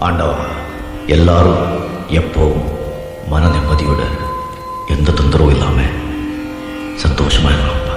ஆண்டவா, எல்லாரும் எப்பவும் மன நிம்மதியோட எந்த தொந்தரவும் இல்லாம சந்தோஷமா இருக்கணும்ப்பா.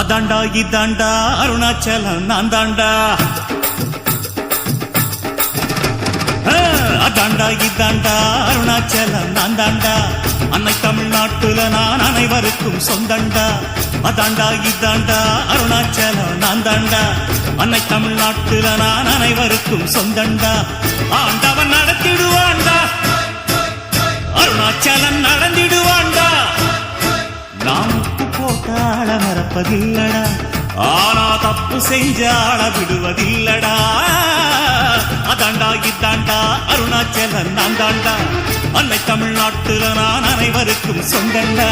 அதாண்டா இதாண்டா அருணாச்சலம் நான் தாண்டா, அதாண்டா இதாண்டா அருணாச்சலம் நான் தாண்டா, அன்னை தமிழ்நாட்டுல நான் அனைவருக்கும் சொந்தண்டா. அதாண்டா இதாண்டா அருணாச்சலம் நான் தாண்டா, அன்னை தமிழ்நாட்டுல நான் அனைவருக்கும் சொந்தண்டா. ஆண்டவன் நடத்திடுவாண்டா, அருணாச்சலம் நடந்திடுவாண்டா. நாம் போட்டாள மறப்பதில்லடா, ஆனா தப்பு செஞ்சாள விடுவதில்லடா. அதாண்டா இதாண்டா அருணாச்சலம் நான் தாண்டா, அன்னை தமிழ்நாட்டுல நான் அனைவருக்கும் சொந்தண்டா.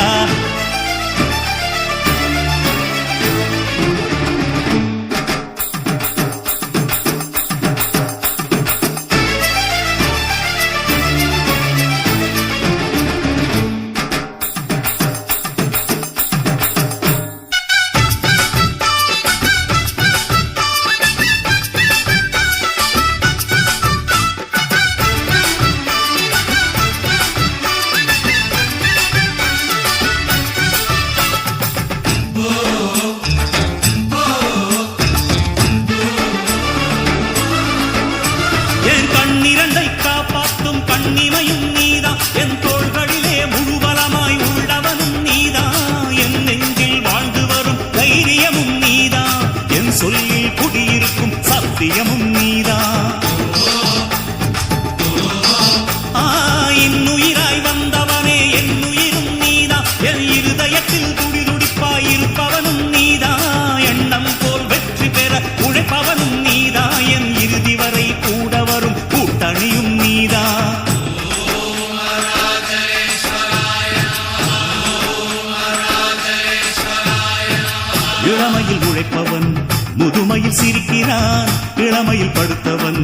உழைப்பவன் முதுமையில் சிரிக்கிறான், இளமையில் படுத்தவன்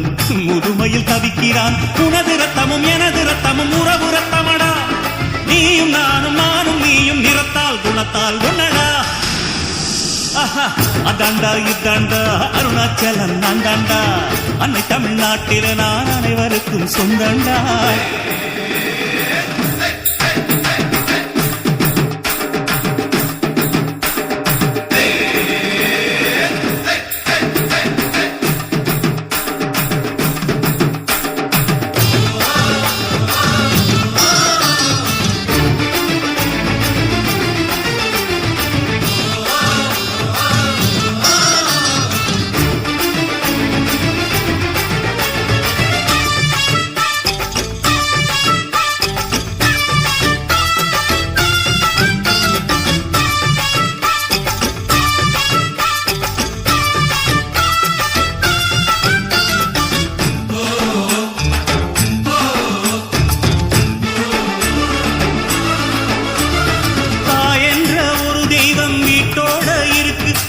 முதுமையில் தவிக்கிறான். உனது ரத்தமும் எனது ரத்தமும் உறவு ரத்தமடா, நீயும் நானும் நானும் நீயும் நிறத்தால் குணத்தால் ஒன்னடா. அதாண்டா இதாண்டா அருணாச்சலம் நான் தாண்டா, அன்னை தமிழ்நாட்டில நான் அனைவருக்கும் சொந்தண்டா.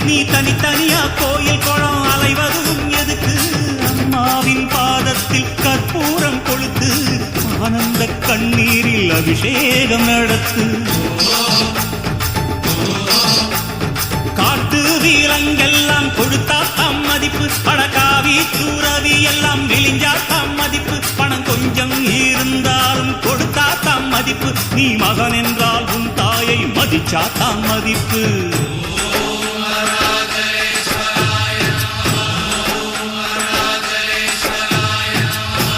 நீ தனித்தனியா கோயில் குளம் அலைவதும் எதுக்கு? அம்மாவின் பாதத்தில் கற்பூரம் கொளுத்து, ஆனந்த கண்ணீரில் அபிஷேகம் நடத்து. காட்டு வீரங்கெல்லாம் கொடுத்தா தாம் மதிப்பு, படகாவி சூரவி எல்லாம் விழிஞ்சா தாம் மதிப்பு. பணம் கொஞ்சம் இருந்தாலும் கொடுத்தா தாம் மதிப்பு, நீ மகன் என்றால் உன் தாயை மதிச்சா தாம் மதிப்பு.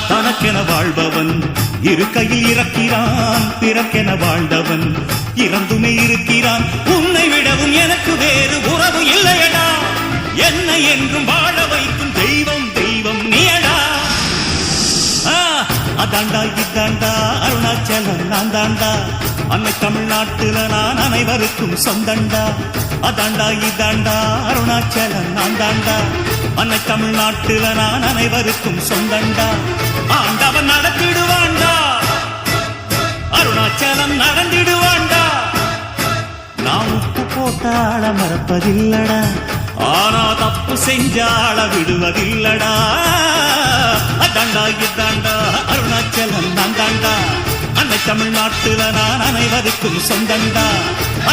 தனக்கென வாழ்பவன் இருக்கையில் இறக்கிறான், பிறக்கென வாழ்ந்தவன் இறந்துமே இருக்கிறான். உன்னை விடவும் எனக்கு வேறு உறவு இல்லையடா, என்னை என்றும் வாழ வைக்கும் தெய்வம் தெய்வம் நீயடா. அதாண்டா இதாண்டா அருணாச்சலம் நான் தாண்டா, அன்னை தமிழ்நாட்டுல நான் அனைவருக்கும் சொந்தண்டா. அதாண்டா இதாண்டா அருணாச்சலம் நான் தாண்டா, அன்னை தமிழ்நாட்டுல நான் அனைவருக்கும் சொந்தண்டா. ஆண்டவன் நடத்திடுவாண்டா, அருணாச்சலம் நடந்திடுவாண்டா. நான் உப்பு போட்டாள மறப்பதில்லடா, ஆனா தப்பு செஞ்சாள விடுவதில்லடா. அதாண்டா இதாண்டா அருணாச்சலம் நான் தாண்டா, அன்னை தமிழ்நாட்டுல நான் அனைவருக்கும் சொந்தண்டா.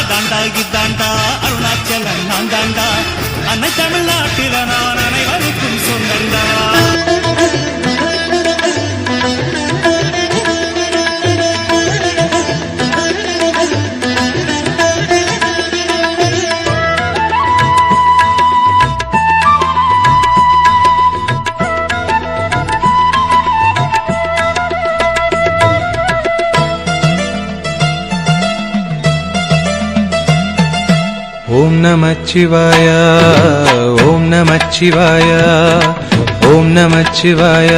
அதாண்டா இதாண்டா அருணாச்சலம் நான் தாண்டா, அன்னை தமிழ்நாட்டுல நான் அனைவருக்கும் சொந்தண்டா. ஓம் நமச்சிவாய ஓம் நமச்சிவாய ஓம் நமச்சிவாய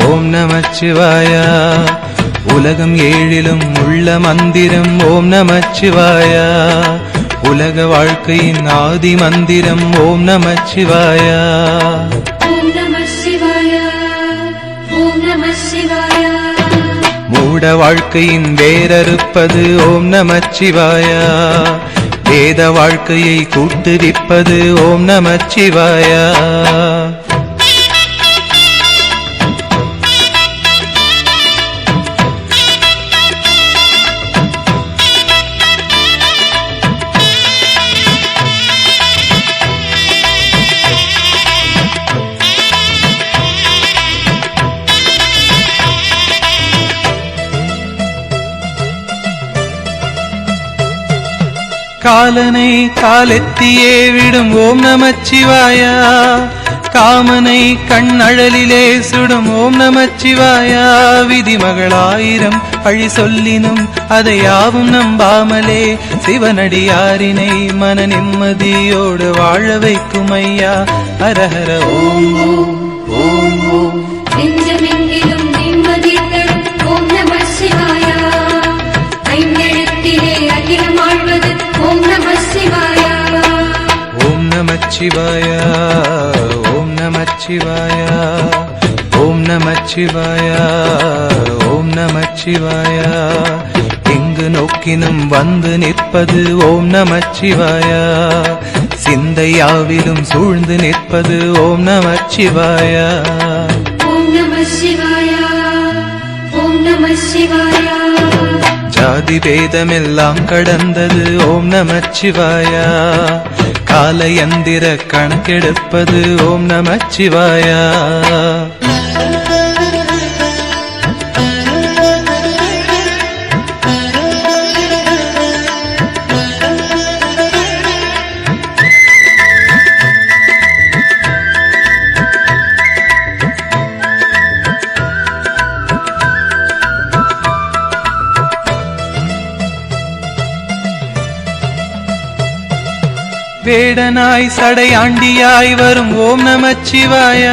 ஓம் நமச்சிவாய. உலகம் ஏழிலும் உள்ள மந்திரம் ஓம் நமச்சிவாய, உலக வாழ்க்கையின் ஆதி மந்திரம் ஓம் நமச்சிவாய. ஓம் நமசிவாய ஓம் நமசிவாய. மூட வாழ்க்கையின் வேரறுப்பது ஓம் நமச்சிவாய, வேத வாழ்க்கையை கூட்டுவிப்பது ஓம் நமச்சிவாய. காலனை காலெத்தியே விடும் ஓம் நமச்சிவாய, காமனை கண்ணழலிலே சுடும் ஓம் நமச்சிவாய. விதிமகளாயிரம் பழி சொல்லினும் அதை யாவும் நம்பாமலே சிவனடியாரினை மன நிம்மதியோடு வாழ வைக்கும் ஐயா. ஹரஹர ஓம் ஓம் ஓம் ஓம். நெஞ்சமெங்கிலும் நிம்மதி தரும் ஓம் நமசிவாய, ஐந்தெழுத்திலே அகிலம் ஆழ்வது ஓம் நமசிவாய. ஓம் நமச்சிவாய ஓம் நமச்சிவாய ஓம் நமச்சிவாய ஓம் நமச்சிவாய. எங்கு நோக்கினும் வந்து நிற்பது ஓம் நமச்சிவாய, சிந்தையாவிலும் சூழ்ந்து நிற்பது ஓம் நமச்சிவாய. ஓம் நம சிவாய. ஓம் நம சிவாய. ஜாதி பேதமெல்லாம் கடந்தது ஓம் நமச்சிவாய. காலயந்திர கணக்கெடுப்பது ஓம் நமச்சிவாய. வேடனாய் சடையாண்டியாய் வரும் ஓம் நமச்சிவாய.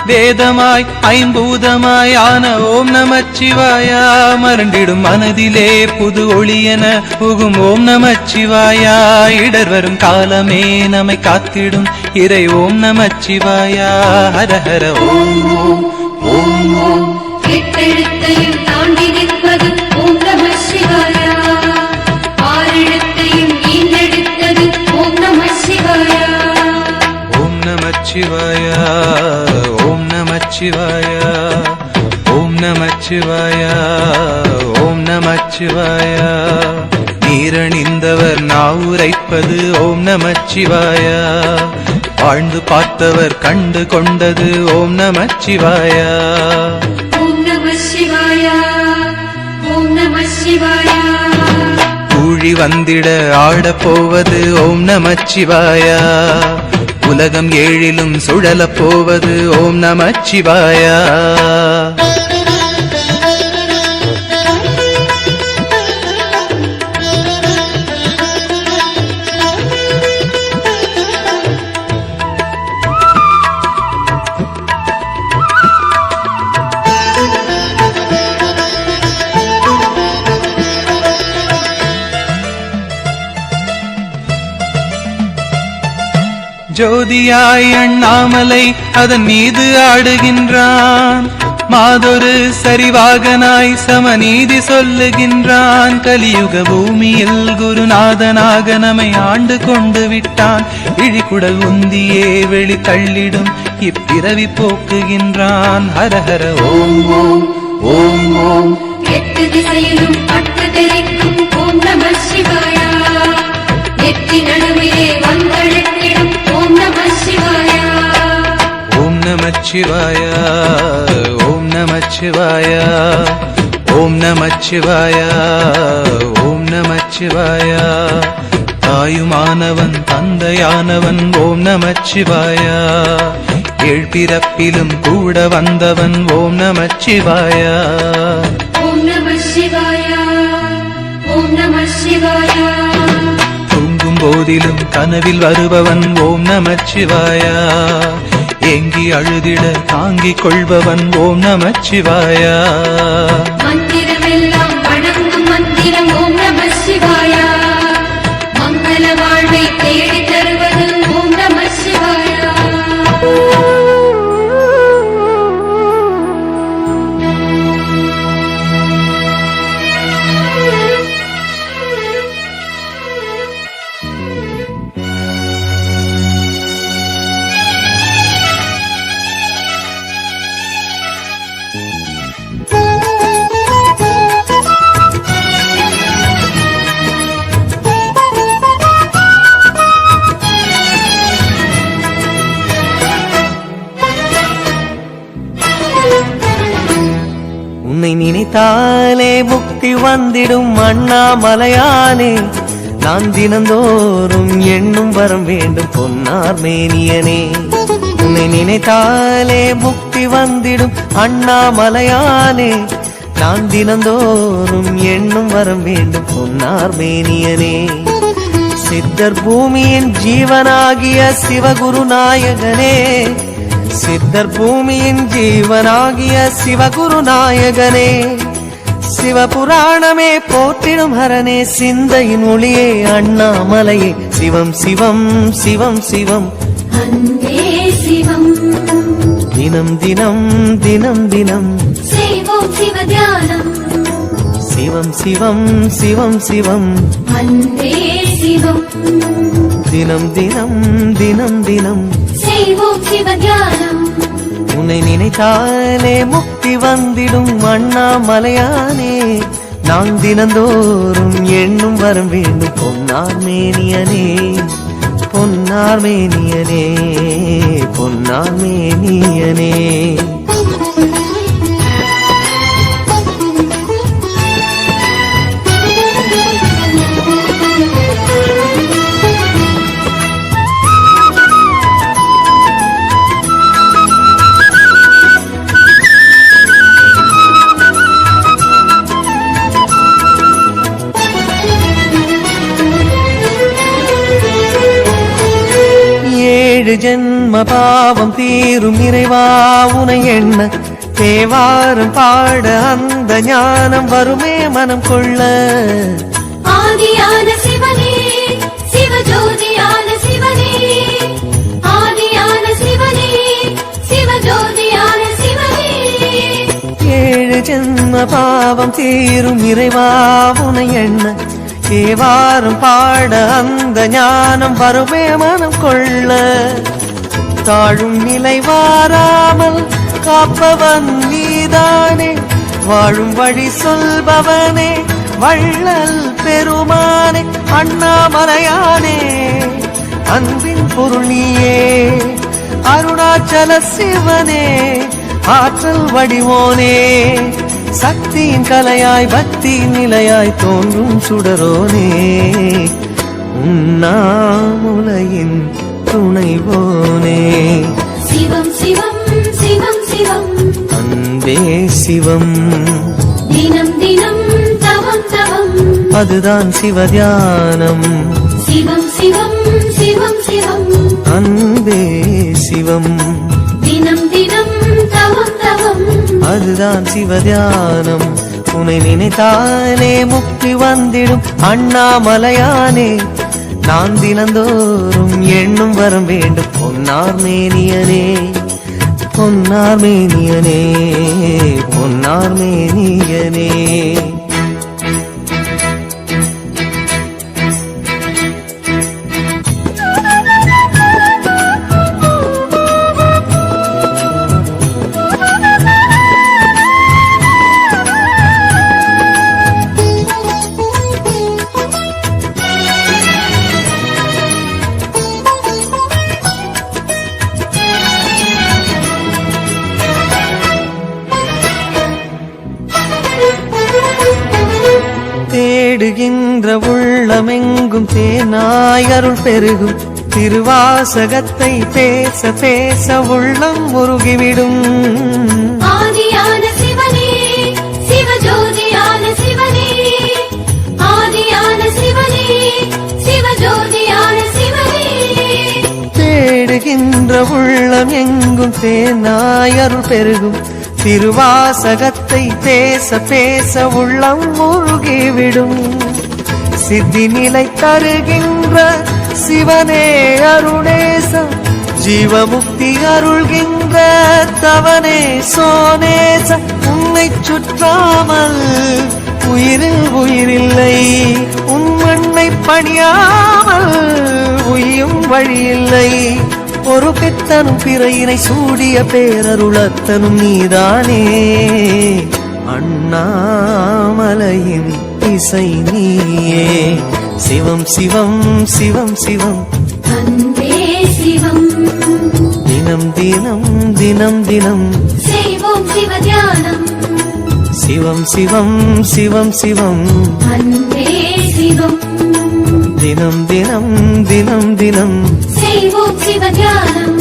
வேதமாய் ஐம்பூதமாய் ஆன ஓம் நமச்சிவாய. மருண்டிடும் மனதிலே புது ஒளியென புகும் ஓம் நமச்சிவாய. இடர் வரும் காலமே நம்மை காத்திடும் இறை ஓம் நமச்சிவாய. ஹர ஹர ஓம் ஓம் ஓம் ஓம். எட்டெழுத்தையும் தாண்டி நிற்பது ஓம் நம சிவாய. ஆறெழுத்தையும் ஈன்றெடுத்தது ஓம் நம சிவாய. ஓம் நமச்சிவாய. ஓம் நமச்சிவாய. ஓம் நமச்சிவாய. ஓம் நமச்சிவாய. நீரணிந்தவர் நாவுரைப்பது ஓம் நமச்சிவாய. வாழ்ந்து பார்த்தவர் கண்டு கொண்டது ஓம் நமச்சிவாய. ஓம் நம சிவாய. ஓம் நம சிவாய. கூழி வந்திட ஆடப் போவது ஓம் நமச்சிவாய. உலகம் ஏழிலும் சுழலப் போவது ஓம் நமச்சிவாய. ஜோதியாய் அண்ணாமலை அதன் மீது ஆடுகின்றான். மாதொரு சரிவாகனாய் சமநீதி சொல்லுகின்றான். கலியுக பூமியில் குருநாதனாக நம்மை ஆண்டு கொண்டு விட்டான். இழிகுடல் உந்தியே வெளி தள்ளிடும் இப்பிறவி போக்குகின்றான். ஹர ஹர ஓம் ஓம் ஓம் ஓம். எட்டு திசையிலும் பட்டு தெரிக்கும் ஓம் நம சிவாய. நெற்றி நடுவிலே வந்தெழுத்திடும் ஓம் நம சிவாய. ஓம் நமச்சிவாய. ஓம் நமச்சிவாய. ஓம் நமச்சிவாய. ஓம் நமச்சிவாய. தாயுமானவன் தந்தையானவன் ஓம் நமச்சிவாய. ஏழ்பிறப்பிலும் கூட வந்தவன் ஓம் நமச்சிவாய. ஓம் நம சிவாய. ஓம் நம சிவாய. தூங்கும் போதிலும் கனவில் வருபவன் ஓம் நமச்சிவாய. ஏங்கி அழுதிட தாங்கிக் கொள்பவன் ஓம் நமச்சிவாய. மந்திரமெல்லாம் வணங்கும் மந்திரம் ஓம் நம சிவாய. மங்கள வாழ்வை தேடி தருவது ஓம் நம சிவாய. உன்னை நினைத்தாலே முக்தி வந்திடும் அண்ணாமலையானே. நான் தினந்தோறும் எண்ணும் வரம் வேண்டும் பொன்னார் மேனியனே. உன்னை நினைத்தாலே முக்தி வந்திடும் அண்ணாமலையானே. நான் தினந்தோறும் எண்ணும் வரம் வேண்டும் பொன்னார் மேனியனே. சித்தர் பூமியின் ஜீவனாகிய சிவகுரு நாயகனே. சித்தர் பூமியின் ஜீவனாகிய சிவகுரு நாயகனே. சிவபுராணமே போற்றிடும் ஹரனே. சிந்தையின் ஒளியே அண்ணாமலையே. சிவம் சிவம் சிவம் சிவம். அன்பே சிவம். தினம் தினம் தினம் தினம் செய்வோம் சிவ தியானம். சிவம் சிவம் சிவம் சிவம் அன்பே சிவம் தினம் தினம் தினம் தினம் செய்வோம் சிவ தியானம் உன்னை நினைத்தாலே முக்தி வந்திடும் அண்ணாமலையானே நான் தினந்தோறும் எண்ணும் வரம் வேண்டும் பொன்னார் மேனியனே பொன்னார் மேனியனே பொன்னார் மேனியனே ஜென்ம பாவம் தீரும் இறைவா உனை எண்ண தேவாரம் பாட அந்த ஞானம் வருமே மனம் கொள்ள ஆதியான சிவனே சிவஜோதியான சிவனே ஆதியான சிவனே சிவஜோதியான சிவனே 7 ஜென்ம பாவம் தீரும் இறைவா உனை எண்ண தேவாரம் பாட அந்த ஞானம் வருமே மனம் கொள்ள தாழும் நிலை வாராமல் காப்பவன் நீதானே வாழும் வழி சொல்பவனே வள்ளல் பெருமானே அண்ணாமலையானே அன்பின் பொருள் நீயே அருணாச்சல சிவனே ஆற்றல் வடிவோனே சக்தியின் கலையாய் பக்தியின் நிலையாய் தோன்றும் சுடரோனே உண்ணாமுலையின் துணைவோனே சிவம் சிவம் சிவம் சிவம் அன்பே சிவம் தினம் தினம் தவம் தவம் அதுதான் சிவதியானம் சிவம் சிவம் சிவம் சிவம் அன்பே சிவம் தினம் தினம் தவம் தவம் அதுதான் சிவதியானம் உன்னை நினைத்தாலே முக்தி வந்திடும் அண்ணாமலையானே நான் தினந்தோறும் எண்ணும் வரம் வேண்டும் பொன்னார் மேனியனே பொன்னார் மேனியனே பொன்னார் மேனியனே தேடுகின்ற உள்ளமெங்கும் தேனாய் அருள் பெருகும் திருவாசகத்தை பேச பேச உள்ளம் முருகிவிடும் ஆதியான சிவனே சிவஜோதியான சிவனே ஆதியான சிவனே சிவஜோதியான சிவனே தேடுகின்ற உள்ளம் எங்கும் தேனாய் அருள் பெருகும் திருவாசகத்தை பேச பேச உள்ளம் முருகிவிடும் சித்தி நிலை தருகின்ற சிவனே அருணேச ஜீவமுக்தி அருள்கின்ற தவனே சோனேச உன்னை சுற்றாமல் உயிரில் உயிரில்லை உன் மண்ணை பணியாமல் உயும் வழியில்லை ஒரு பித்தனும் பிறையினை சூடிய பேரருளத்தனும் நீதானே அண்ணாமலையின் இசை நீயே சிவம் சிவம் சிவம் சிவம் அன்பே சிவம் தினம் தினம் தினம் தினம் செய்வோம் சிவ தியானம் சிவம் சிவம் சிவம் சிவம் அன்பே சிவம் தினம் தினம் தினம் தினம் செய்வோம் சிவ தியானம்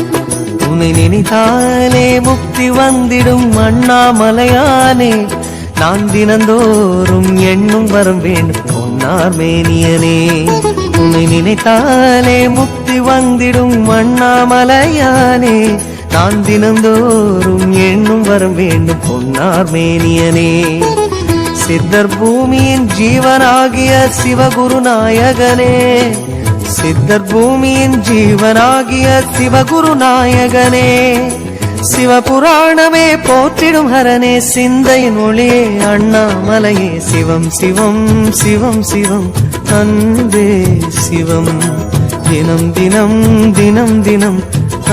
உன்னை நினைத்தாலே முக்தி வந்திடும் அண்ணாமலையானே நான் தினந்தோறும் எண்ணும் வரம் வேண்டும் பொன்னார் மேனியனே உன்னை நினைத்தாலே முக்தி வந்திடும் அண்ணாமலையானே நான் தினந்தோறும் எண்ணும் வரம் வேண்டும் பொன்னார் மேனியனே சித்தர் பூமியின் ஜீவனாகிய சிவகுரு நாயகனே சித்தர் பூமியின் ஜீவனாகிய சிவகுரு நாயகனே சிவபுராணமே போற்றிடும் ஹரனே சிந்தையின் ஒளியே அண்ணாமலையே சிவம் சிவம் சிவம் சிவம் அன்பே சிவம் தினம் தினம் தினம் தினம்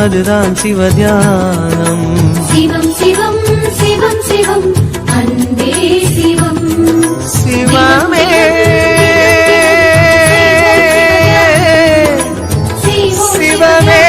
அதுதான் சிவதியானம் சிவம் சிவம் சிவம் சிவம் அன்பே சிவம் சிவமே சிவமே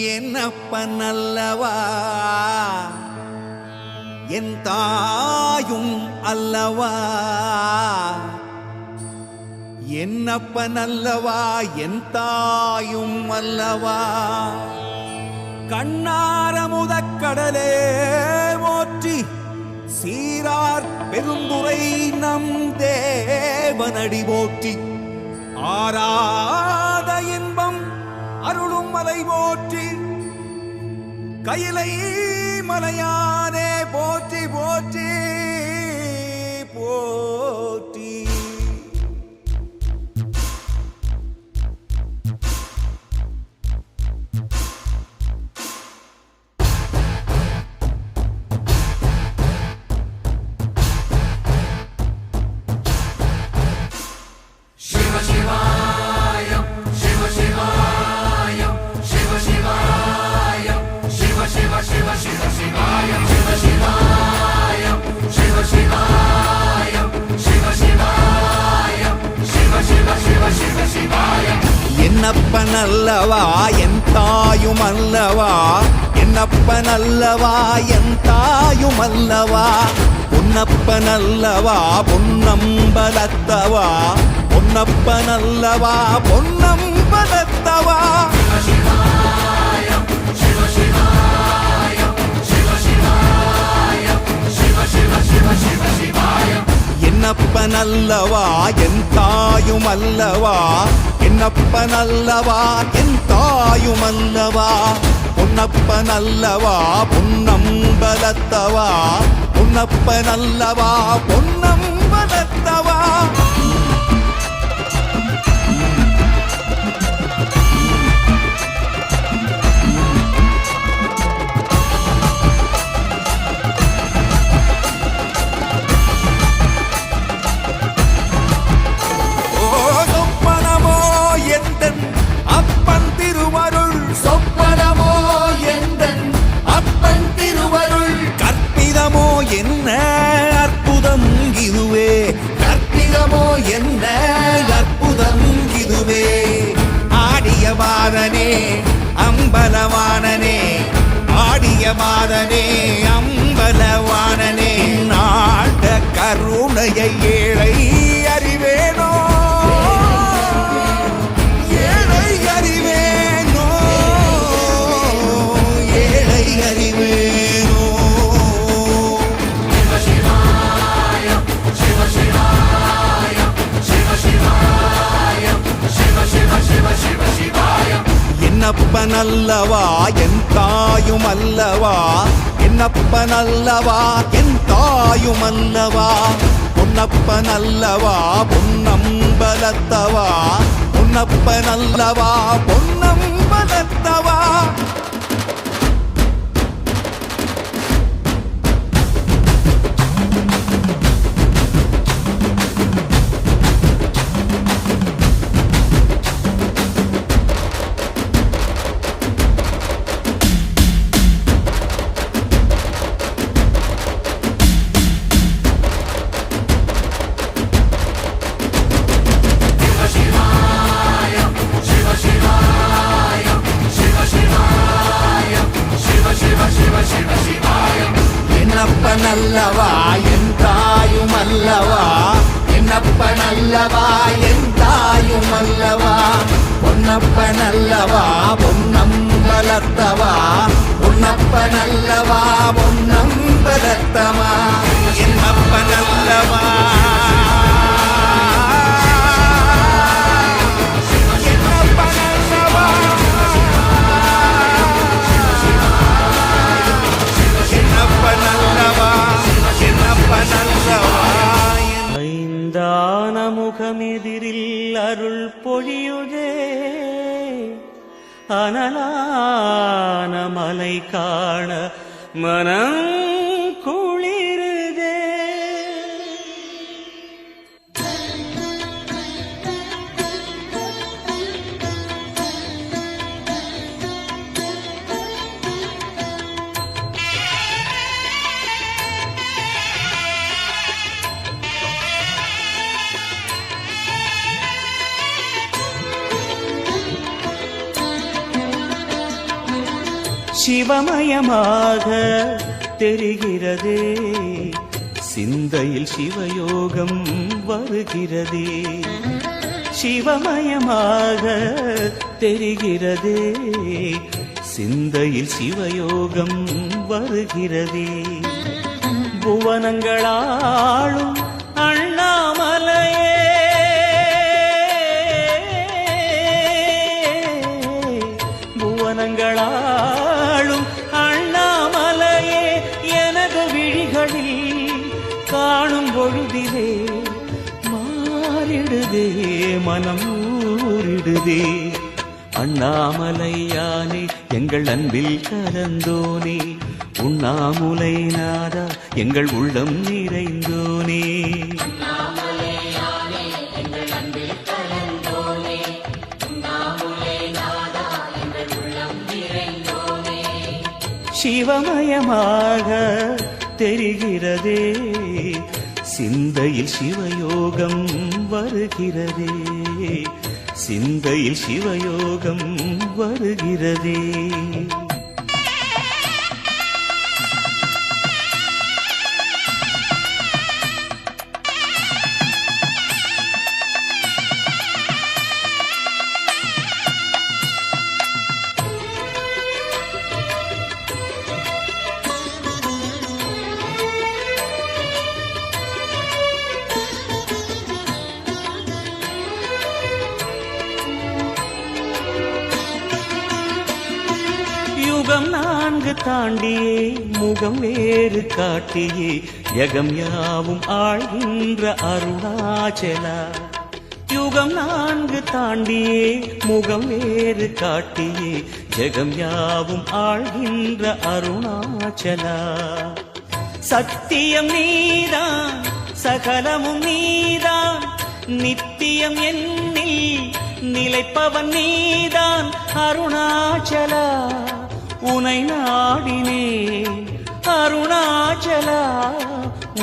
என்னப்பன் அல்லவா என் தாயும் அல்லவா என்னப்பன் அல்லவா என் தாயும் அல்லவா கண்ணாரமுதக்கடலே போற்றி சீரார் பெருந்துரை நம் தேவனடி போற்றி ஆராத இன்பம் அருளும் மலை போற்றி கையிலை மலையானே போற்றி போற்றி போற்றி என்னப்பன் அல்லவா என் தாயும் அல்லவா என்னப்பன் அல்லவா என் தாயும் அல்லவா பொன்னப்பன் அல்லவா பொன்னம்பலத்தவா பொன்னப்பன் அல்லவா பொன்னம்பலத்தவா என்னப்பன் அல்லவா என் தாயும் அல்லவா என்னப்பன் அல்லவா என் தாயும் அல்லவா பொன்னப்பன் அல்லவா பொன்னம்பலத்தவா பொன்னப்பன் அல்லவா பொன்னம்பலத்தவா என்ன அற்புதம் இதுவே கற்பிதமோ என்ன அற்புதம் இதுவே ஆடிய மாதனே அம்பலவானனே ஆடிய மாதனே அம்பலவானனே நாட கருணையை ஏழை அறிவேனோ ஏழை அறிவேனோ ஏழை அறிவேனோ என்னப்பன் அல்லவா என் தாயும் அல்லவா என்னப்பன் அல்லவா என் தாயும் அல்லவா பொன்னப்பன் அல்லவா பொன்னம்பலத்தவா பொன்னப்பன் அல்லவா பொன்னம்பலத்தவா என்னப்பன் அல்லவா என் தாயும் அல்லவா என்னப்பன் அல்லவா என் தாயும் அல்லவா பொன்னப்பன் அல்லவா பொன்னம்பலத்தவா பொன்னப்பனல்லவா பொன்னம்பலத்தமா என்னப்பனல்லவா ஐந்தான முகமெதிரில் அருள் பொழியுதே அனலான மலை காண மனம் குளிருதே. சிவமயமாக தெரிகிறதே சிந்தையில் சிவயோகம் வருகிறதே. சிவமயமாக தெரிகிறதே சிந்தையில் சிவயோகம் வருகிறதே. புவனங்களாளும் அண்ணாமலையே புவனங்களாளும் அண்ணாமலையே எனது விழிகளில் காணும் பொழுதிலே மாறிடுதே மனம் ஊறிடுதே. அண்ணாமலையானே எங்கள் அன்பில் கலந்தோனே உண்ணாமுலை நாதா எங்கள் உள்ளம் நிறைந்தோனே. சிவமயமாக தெரிகிறதே சிந்தையில் சிவயோகம் வருகிறதே சிந்தையில் சிவயோகம் வருகிறதே. யுகம் 4 தாண்டியே முகம் வேறு காட்டியே யகம் யாவும் ஆழ்கின்ற அருணாச்சலா. யுகம் 4 தாண்டியே முகம் வேறு காட்டியே ஜெகம் யாவும் ஆழ்கின்ற அருணாச்சலா. சத்தியம் நீதான் சகலமும் நீதான் நித்தியம் என்னில் நிலைப்பவன் நீதான் அருணாச்சலா. உனை நாடினேன் அருணாச்சலா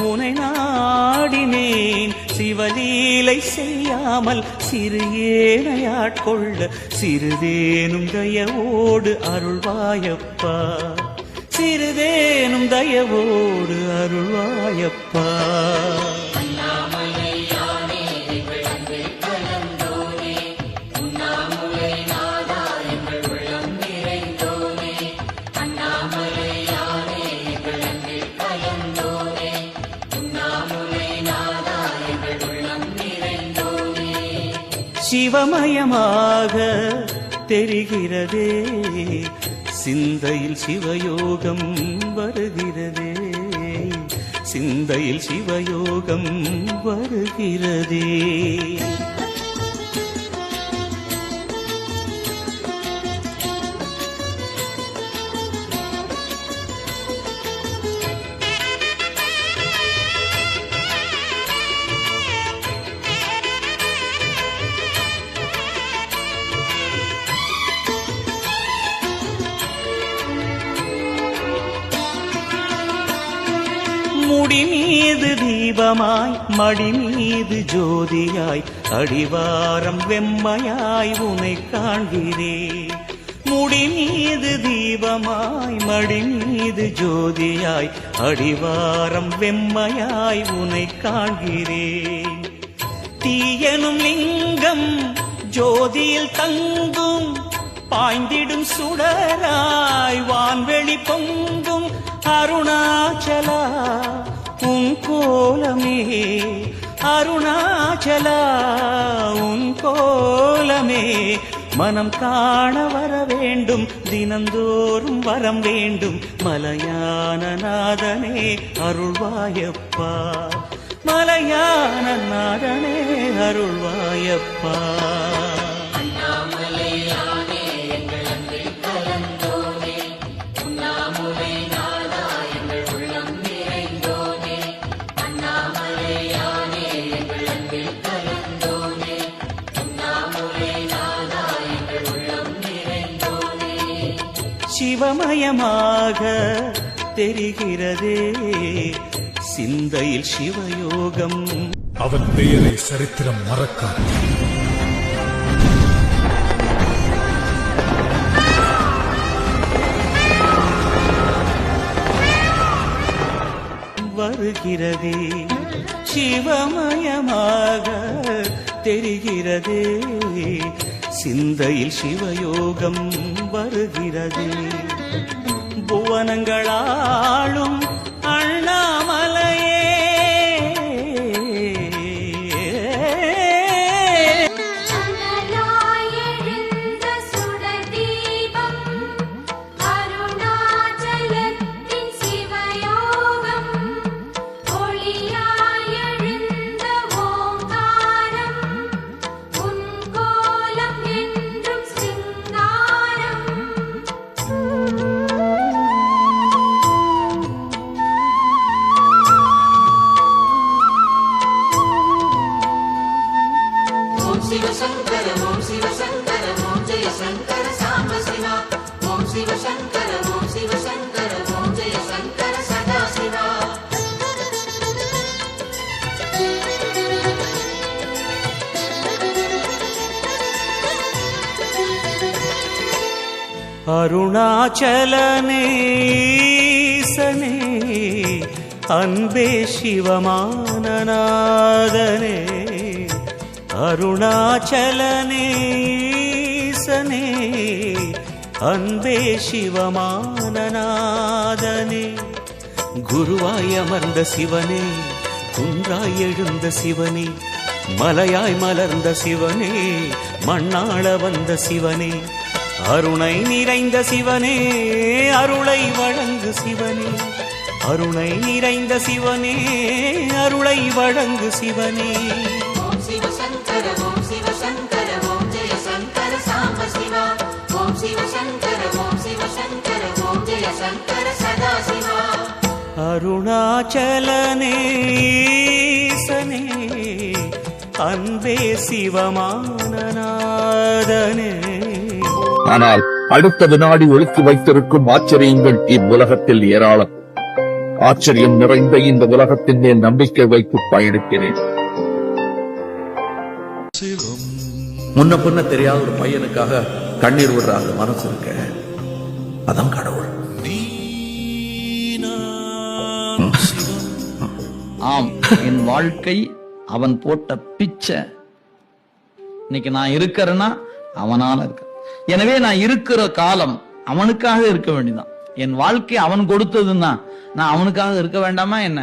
உனை நாடினேன். சிவலீலை செய்யாமல் சிறு ஏனையாட்கொள்ள சிறிதேனும் தயவோடு அருள்வாயப்பா சிறிதேனும் தயவோடு அருள்வாயப்பா. சிவமயமாக தெரிகிறதே சிந்தையில் சிவயோகம் வருகிறதே சிந்தையில் சிவயோகம் வருகிறதே. முடி மீது தீபமாய் மடி மீது ஜோதியாய் அடிவாரம் வெம்மையாய் உனை காண்கிறேன். முடி மீது தீபமாய் மடி மீது ஜோதியாய் அடிவாரம் வெம்மையாய் உனை காண்கிறேன். தீயனும் லிங்கம் ஜோதியில் தங்கும் பாய்ந்திடும் சுடராய் வான்வெளி பொங்கும் அருணாச்சலா உன் கோலமே, அருணாச்சலா உன் கோலமே. மனம் காண வர வேண்டும், தினந்தோறும் வரம் வேண்டும். மலையான நாதனே அருள்வாயப்பா, மலையான நாதனே அருள்வாயப்பா. சிவமயமாக தெரிகிறதே சிந்தையில் சிவயோகம். அவன் பெயரை சரித்திரம் மறக்காது. வருகிறதே சிவமயமாக தெரிகிறதே சிந்தையில் சிவயோகம் வருகிறதே. புவனங்களாளும் அண்ணாமலையே அருணாச்சலனேசனே அன்பே சிவமானநாதனே. அருணாச்சலனேசனே அன்பே சிவமானநாதனே. குருவாய் அமர்ந்த சிவனே, குன்றாய் எழுந்த சிவனே, மலையாய் மலர்ந்த சிவனே, மண்ணாள வந்த சிவனே, அருணை நிறைந்த சிவனே, அருளை வழங்கு சிவனே, அருணை நிறைந்த சிவனே, அருளை வழங்கு சிவனே. ஓம் சிவசங்கர ஓம் சிவசங்கர ஓம் ஜெய சங்கர சாம்ப சிவா. ஓம் சிவசங்கர ஓம் சிவசங்கர ஓம் ஜெய சங்கர சதா சிவா. அருணாச்சலனேசனே அன்பே சிவமானநாதனே. ஆனால் அடுத்த வினாடி ஒழித்து வைத்திருக்கும் ஆச்சரியங்கள் இவ்வுலகத்தில் ஏராளம். ஆச்சரியம் நிறைந்த இந்த உலகத்தின் மேல் நம்பிக்கை வைத்து பயணிக்கிறேன். முன்ன பின்ன தெரியாத ஒரு பையனுக்காக கண்ணீர் விடுற அந்த மனசு இருக்க, அதான் கடவுள். ஆம், என் வாழ்க்கை அவன் போட்ட பிச்சை. இன்னைக்கு நான் இருக்கிறேன்னா அவனால இருக்க. எனவே நான் இருக்கிற காலம் அவனுக்காக இருக்க வேண்டியதான். என் வாழ்க்கை அவன் கொடுத்ததுன்னா நான் அவனுக்காக இருக்க வேண்டாமா என்ன?